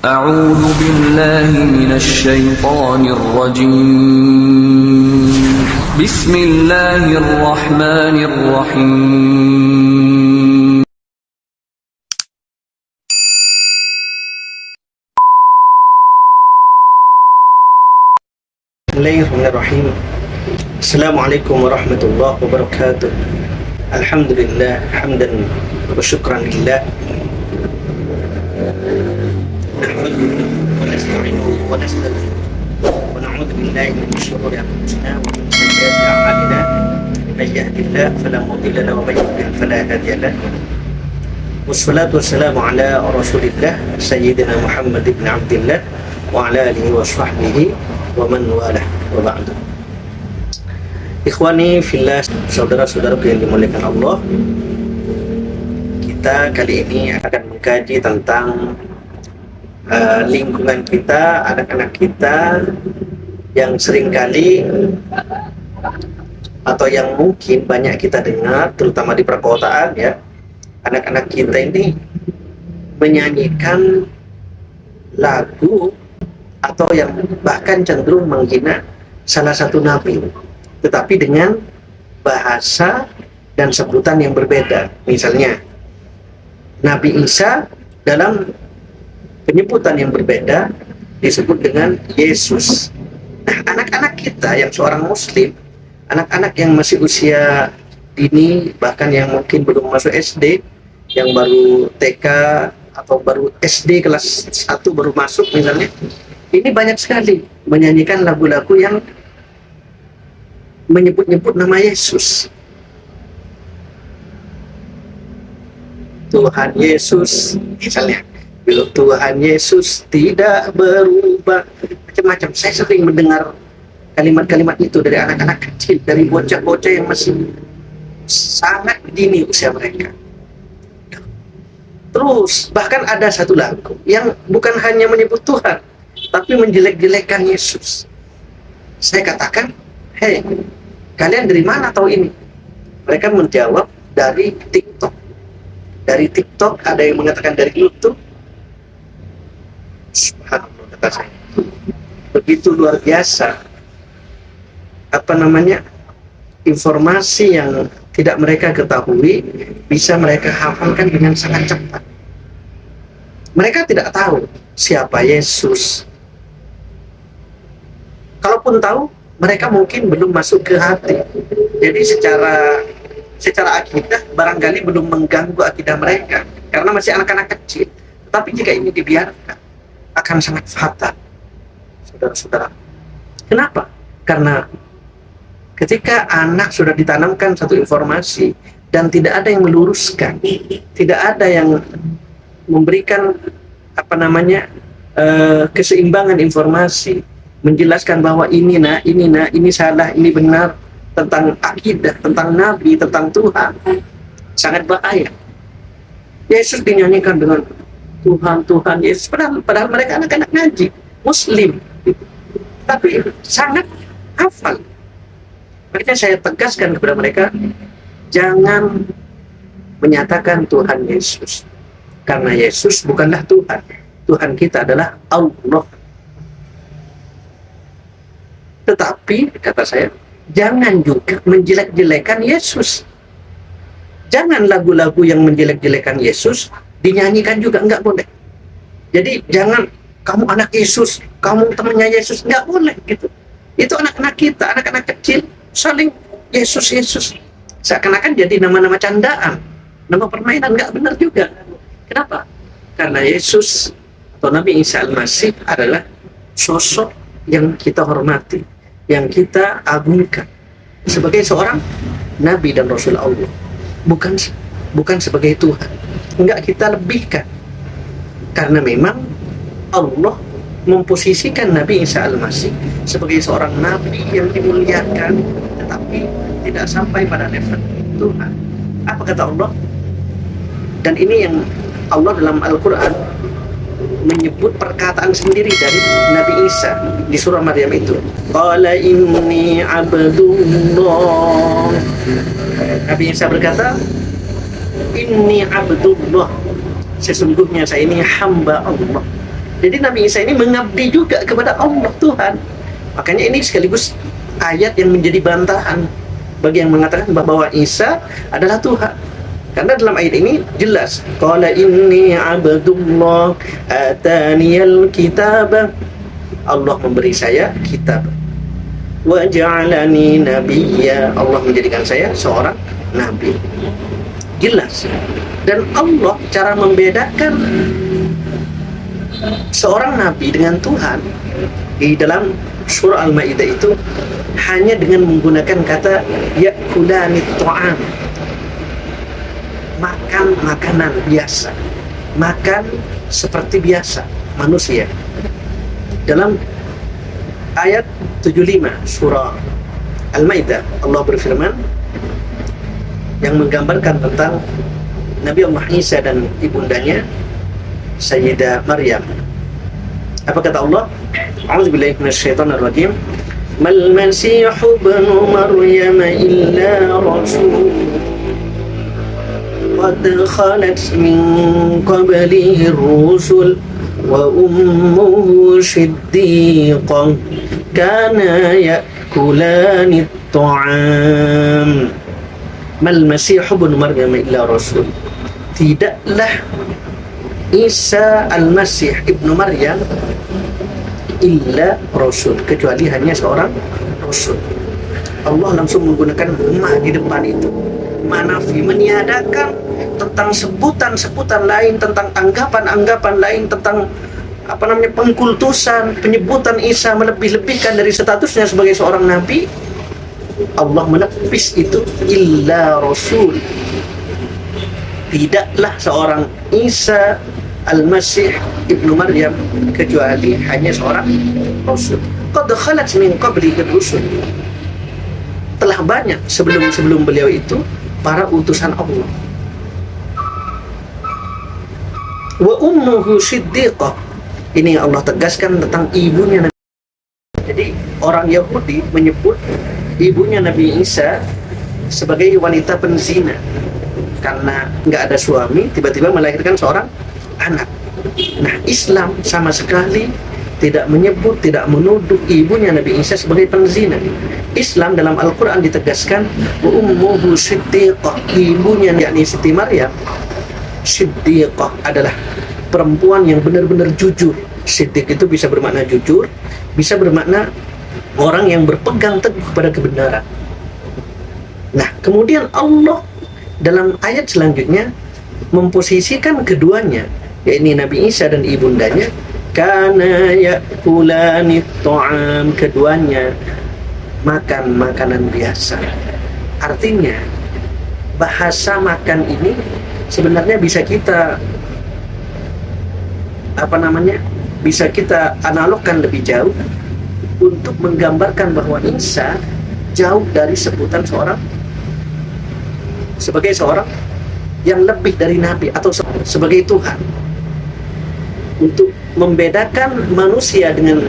أعوذ بالله من الشيطان الرجيم بسم الله الرحمن الرحيم Bismillahirrahmanirrahim. Assalamualaikum warahmatullahi wabarakatuh. Alhamdulillah hamdan wa syukran lillah. Nahmaduhu wa nasta'inuhu wa nastaghfiruh wa na'udzu billahi min shururi anfusina wa min sayyiati a'malina. May yahdihillahu fala mudilla lahu wa may yudlil fala hadiya lahu. Wassalatu wassalamu ala Rasulillah Sayyidina Muhammad ibn Abdillah wa ala alihi wa sahbihi wa man walah wa ba'du. Ikhwani fillah, saudara-saudaraku yang dimuliakan Allah, kita kali ini akan mengkaji tentang lingkungan kita, anak-anak kita yang seringkali atau yang mungkin banyak kita dengar, terutama di perkotaan ya, anak-anak kita ini menyanyikan lagu atau yang bahkan cenderung menghina salah satu nabi, tetapi dengan bahasa dan sebutan yang berbeda. Misalnya Nabi Isa dalam penyebutan yang berbeda disebut dengan Yesus. Nah, anak-anak kita yang seorang muslim, anak-anak yang masih usia dini, bahkan yang mungkin belum masuk SD, yang baru TK atau baru SD kelas 1 baru masuk misalnya, ini banyak sekali menyanyikan lagu-lagu yang menyebut-nyebut nama Yesus. Tuhan Yesus misalnya, bila Tuhan Yesus tidak berubah, macam-macam. Saya sering mendengar kalimat-kalimat itu dari anak-anak kecil, dari bocah-bocah yang masih sangat dini usia mereka. Terus bahkan ada satu lagu yang bukan hanya menyebut Tuhan, tapi menjelek-jelekan Yesus. Saya katakan, hei, kalian dari mana tahu ini? Mereka menjawab, dari TikTok. Dari TikTok, ada yang mengatakan dari YouTube. Subhanallah, kata saya. Begitu luar biasa, informasi yang tidak mereka ketahui, bisa mereka hafalkan dengan sangat cepat. Mereka tidak tahu siapa Yesus. Kalaupun tahu, mereka mungkin belum masuk ke hati. Jadi secara akidah barangkali belum mengganggu akidah mereka karena masih anak-anak kecil. Tetapi jika ini dibiarkan, akan sangat fatal, saudara-saudara. Kenapa? Karena ketika anak sudah ditanamkan satu informasi dan tidak ada yang meluruskan, tidak ada yang memberikan keseimbangan informasi, menjelaskan bahwa ini salah, ini benar, tentang akidah, tentang Nabi, tentang Tuhan, sangat bahaya. Yesus dinyanyikan dengan Tuhan Yesus, padahal mereka anak-anak ngaji, Muslim, tapi sangat hafal. Makanya saya tegaskan kepada mereka, jangan menyatakan Tuhan Yesus, karena Yesus bukanlah Tuhan. Tuhan kita adalah Allah. Tetapi kata saya, jangan juga menjelek-jelekan Yesus. Jangan lagu-lagu yang menjelek-jelekan Yesus dinyanyikan juga, enggak boleh. Jadi jangan kamu anak Yesus, kamu temannya Yesus, enggak boleh gitu. Itu anak-anak kita, anak-anak kecil saling Yesus. Seakan-akan jadi nama-nama candaan, nama permainan, enggak benar juga. Kenapa? Karena Yesus atau Nabi Isa Al-Masih adalah sosok yang kita hormati, yang kita agungkan sebagai seorang Nabi dan Rasul Allah, bukan sebagai Tuhan. Enggak kita lebihkan, karena memang Allah memposisikan Nabi Isa Al-Masih sebagai seorang Nabi yang dimuliakan, tetapi tidak sampai pada level Tuhan. Apa kata Allah? Dan ini yang Allah dalam Al-Quran menyebut perkataan sendiri dari Nabi Isa di surah Maryam itu. Qala inni abdullah. Nabi Isa berkata, inni abdullah, sesungguhnya saya ini hamba Allah. Jadi Nabi Isa ini mengabdi juga kepada Allah Tuhan. Makanya ini sekaligus ayat yang menjadi bantahan bagi yang mengatakan bahwa Isa adalah Tuhan. Karena dalam ayat ini jelas, qala inni abdullah ataniyal kitab. Allah memberi saya kitab. Wa ja'alani nabiyya. Allah menjadikan saya seorang nabi. Jelas. Dan Allah cara membedakan seorang nabi dengan Tuhan di dalam surah Al-Maidah itu hanya dengan menggunakan kata yakulani ta'am, makan makanan biasa, makan seperti biasa manusia. Dalam ayat 75 surah Al-Maidah, Allah berfirman yang menggambarkan tentang Nabi Allah Isa dan ibundanya Sayyidah Maryam. Apa kata Allah? A'udzubillahi minasyaitonir rajim. Mal masihu ibnu Maryam illa rasul qad khalat min qablihi ar-rusul wa ummuhu siddiqah kana ya'kulani at-ta'am. Mal masihu ibnu Maryam illa rasul. Tidaklah Isa al-Masih ibnu Maryam illa rasul, kecuali hanya seorang rasul. Allah langsung menggunakan ma di depan itu, manafi, meniadakan tentang sebutan-sebutan lain, tentang anggapan-anggapan lain, tentang pengkultusan, penyebutan Isa, melebih-lebihkan dari statusnya sebagai seorang nabi. Allah menepis itu, illa rasul, tidaklah seorang Isa Al-Masih ibnu Maryam kecuali hanya seorang rasul. Qad khalat min qablihi rusul, telah banyak sebelum beliau itu para utusan Allah. Wa ummuhu siddiqah, ini yang Allah tegaskan tentang ibunya Nabi. Jadi orang Yahudi menyebut ibunya Nabi Isa sebagai wanita penzina karena nggak ada suami, tiba-tiba melahirkan seorang anak. Nah, Islam sama sekali tidak menyebut, tidak menuduh ibunya Nabi Isa sebagai penzina. Islam dalam Al-Quran ditegaskan wa ummuhu siddiqah, ibunya yakni Siti Maryam siddiqah adalah perempuan yang benar-benar jujur. Siddiq itu bisa bermakna jujur, bisa bermakna orang yang berpegang teguh pada kebenaran. Nah, kemudian Allah dalam ayat selanjutnya memposisikan keduanya, yakni Nabi Isa dan ibundanya, kana yakulani ta'am, keduanya makan makanan biasa. Artinya bahasa makan ini sebenarnya bisa kita bisa kita analogkan lebih jauh untuk menggambarkan bahwa Isa jauh dari sebutan sebagai seorang yang lebih dari nabi atau sebagai Tuhan. Untuk membedakan manusia dengan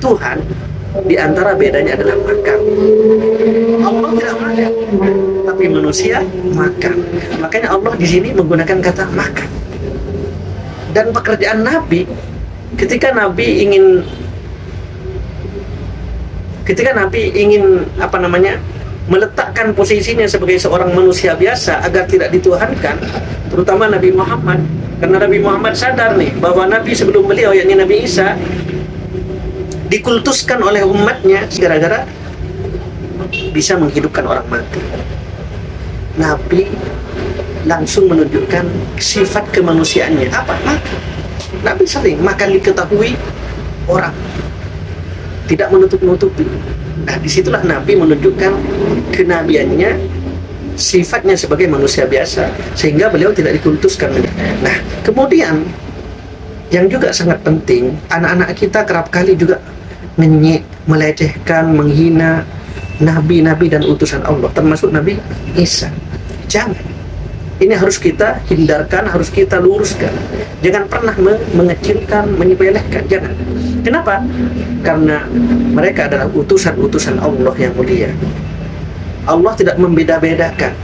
Tuhan, di antara bedanya adalah makan. Allah tidak makan, tapi manusia makan. Makanya Allah di sini menggunakan kata makan. Dan pekerjaan Nabi, ketika Nabi ingin meletakkan posisinya sebagai seorang manusia biasa agar tidak dituhankan, terutama Nabi Muhammad, karena Nabi Muhammad sadar nih bahwa Nabi sebelum beliau, yakni Nabi Isa, dikultuskan oleh umatnya gara-gara bisa menghidupkan orang mati. Nabi langsung menunjukkan sifat kemanusiaannya. Apa? Makan. Nabi sering makan diketahui orang, tidak menutup-nutupi. Nah, disitulah Nabi menunjukkan kenabiannya, sifatnya sebagai manusia biasa, sehingga beliau tidak dikultuskan. Nah, kemudian yang juga sangat penting, anak-anak kita kerap kali juga ngenyek, melecehkan, menghina nabi-nabi dan utusan Allah, termasuk Nabi Isa. Jangan. Ini harus kita hindarkan, harus kita luruskan. Jangan pernah mengecilkan, menyepelekan, jangan. Kenapa? Karena mereka adalah utusan-utusan Allah yang mulia. Allah tidak membeda-bedakan.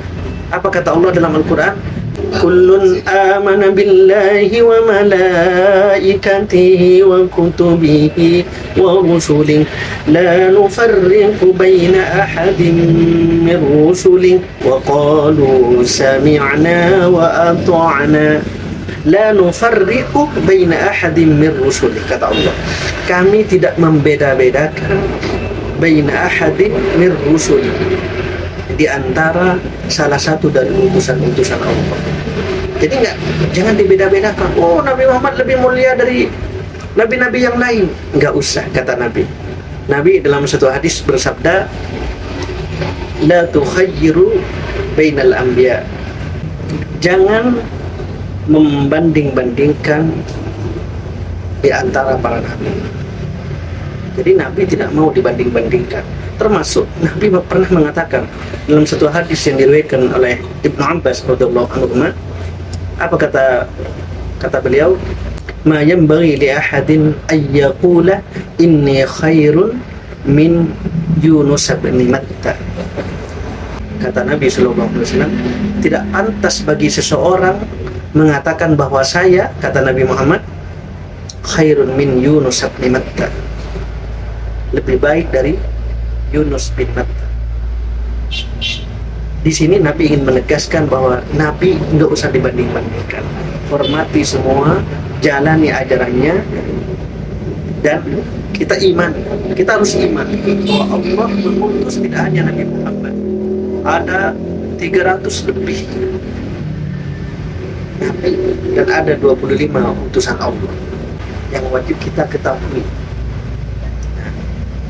Apa kata Allah dalam Al-Quran? Kullun amana billahi wa malaikatihi wa kutubihi wa rusulihi la nufarriqu baina ahadin min rusulihi wa qalu sami'na wa ata'na la nufarriqu baina ahadin min rusulihi, kata Allah, kami tidak membeda-bedakan baina ahadin min rusulihi, di antara salah satu dari utusan-utusan Allah. Jadi jangan dibeda-bedakan. Oh, Nabi Muhammad lebih mulia dari nabi-nabi yang lain. Enggak usah, kata Nabi. Nabi dalam satu hadis bersabda, la tukhayyiru bainal anbiya. Jangan membanding-bandingkan di antara para nabi. Jadi Nabi tidak mau dibanding-bandingkan. Termasuk Nabi pernah mengatakan dalam satu hadis yang diriwayatkan oleh Ibnu Abbas radhiyallahu anhu, apa kata beliau, ma yanbaghi li ahadin ay yaqula inni khairun min Yunus bin Matta. Kata Nabi sallallahu alaihi wasallam, tidak pantas bagi seseorang mengatakan bahwa saya, kata Nabi Muhammad, khairun min Yunus bin Matta, lebih baik dari Yunus bin Matta. Di sini Nabi ingin menegaskan bahwa Nabi nggak usah dibanding-bandingkan. Hormati semua, jalani ajarannya, dan kita iman. Kita harus iman bahwa Allah mengutus tidak hanya Nabi Muhammad. Ada 300 lebih Nabi dan ada 25 utusan Allah yang wajib kita ketahui.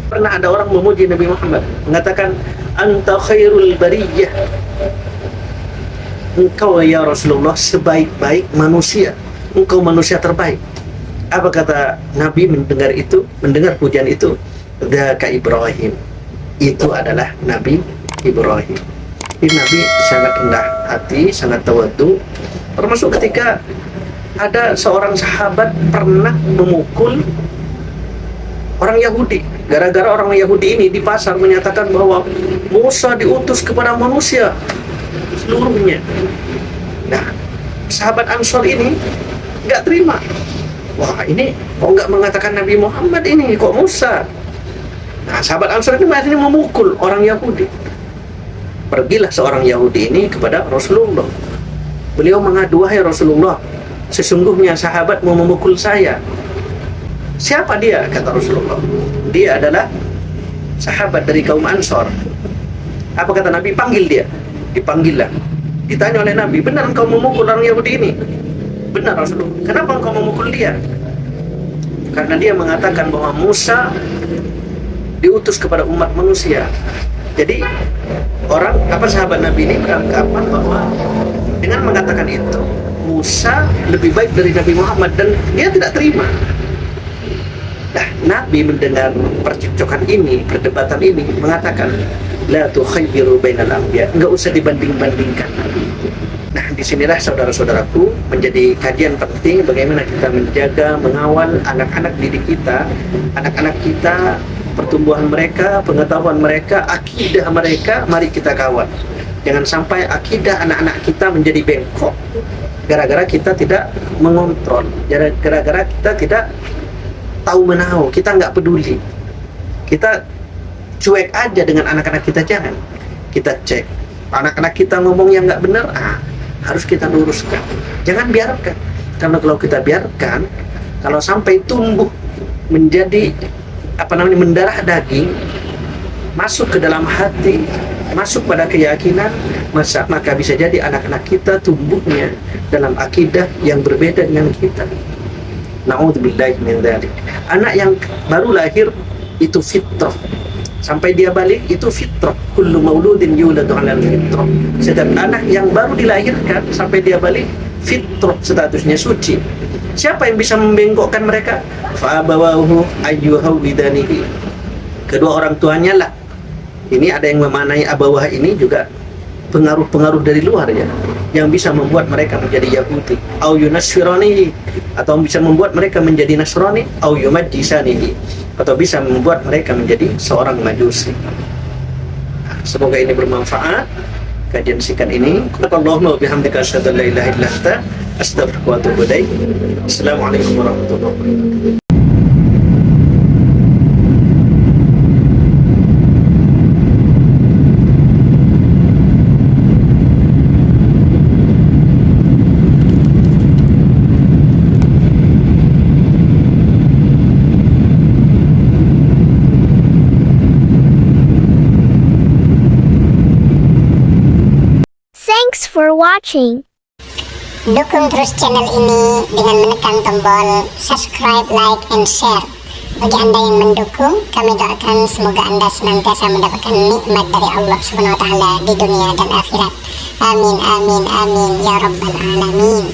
Pernah ada orang memuji Nabi Muhammad, mengatakan, anta khairul bariyah, engkau ya Rasulullah sebaik-baik manusia, engkau manusia terbaik. Apa kata Nabi mendengar pujian itu? Dzaka Ibrahim, itu adalah Nabi Ibrahim. Ini Nabi sangat rendah hati, sangat tawadhu. Termasuk ketika ada seorang sahabat pernah memukul orang Yahudi. Gara-gara orang Yahudi ini di pasar menyatakan bahwa Musa diutus kepada manusia seluruhnya. Nah, sahabat Ansor ini nggak terima. Wah, ini kok nggak mengatakan Nabi Muhammad ini, kok Musa? Nah, sahabat Ansor ini akhirnya memukul orang Yahudi. Pergilah seorang Yahudi ini kepada Rasulullah. Beliau mengadu, wahai Rasulullah, sesungguhnya sahabat mau memukul saya. Siapa dia? Kata Rasulullah, dia adalah sahabat dari kaum Ansor. Apa kata Nabi? Panggil dia. Dipanggillah. Ditanya oleh Nabi, benar engkau memukul orang Yahudi ini? Benar Rasulullah. Kenapa engkau memukul dia? Karena dia mengatakan bahwa Musa diutus kepada umat manusia. Jadi sahabat Nabi ini beranggapan bahwa dengan mengatakan itu Musa lebih baik dari Nabi Muhammad, dan dia tidak terima. Nah, Nabi mendengar percekcokan ini, perdebatan ini, mengatakan la tukhayyiru bainal anbiya, enggak usah dibanding-bandingkan. Nah, disinilah saudara-saudaraku menjadi kajian penting bagaimana kita menjaga, mengawal anak-anak didik kita, anak-anak kita, pertumbuhan mereka, pengetahuan mereka, akidah mereka, mari kita kawal. Jangan sampai akidah anak-anak kita menjadi bengkok gara-gara kita tidak mengontrol, gara-gara kita tidak tahu menahu, kita nggak peduli, kita cuek aja dengan anak-anak kita. Jangan, kita cek anak-anak kita ngomong yang nggak benar, harus kita luruskan. Jangan biarkan, karena kalau kita biarkan, kalau sampai tumbuh menjadi mendarah daging, masuk ke dalam hati, masuk pada keyakinan, maka bisa jadi anak-anak kita tumbuhnya dalam akidah yang berbeda dengan kita. Na'udzubillahi min dzalik. Anak yang baru lahir itu fitrah, sampai dia balik itu fitrah. Kullu mauludin yuladu 'alal fitrah. Setiap anak yang baru dilahirkan sampai dia balik fitrah, statusnya suci. Siapa yang bisa membengkokkan mereka? Fa abawahu ayyuhawidanihi. Kedua orang tuanya lah. Ini ada yang memaknai abawah ini juga pengaruh-pengaruh dari luar ya, yang bisa membuat mereka menjadi Yahudi, au yunaswirani, atau bisa membuat mereka menjadi Nasrani, au yumajjisanihi, atau bisa membuat mereka menjadi seorang Majusi. Semoga ini bermanfaat. kajian singkat ini. Allahumma wa bihamdika asyhadu an la ilaha illa anta astaghfiruka wa atubu ilaik. Assalamualaikum warahmatullahi wabarakatuh. Thanks for watching. Dukung terus channel ini dengan menekan tombol subscribe, like, and share. Bagi Anda yang mendukung, kami doakan semoga Anda senantiasa mendapatkan nikmat dari Allah Subhanahu wa taala di dunia dan akhirat. Amin amin amin ya rabbal alamin.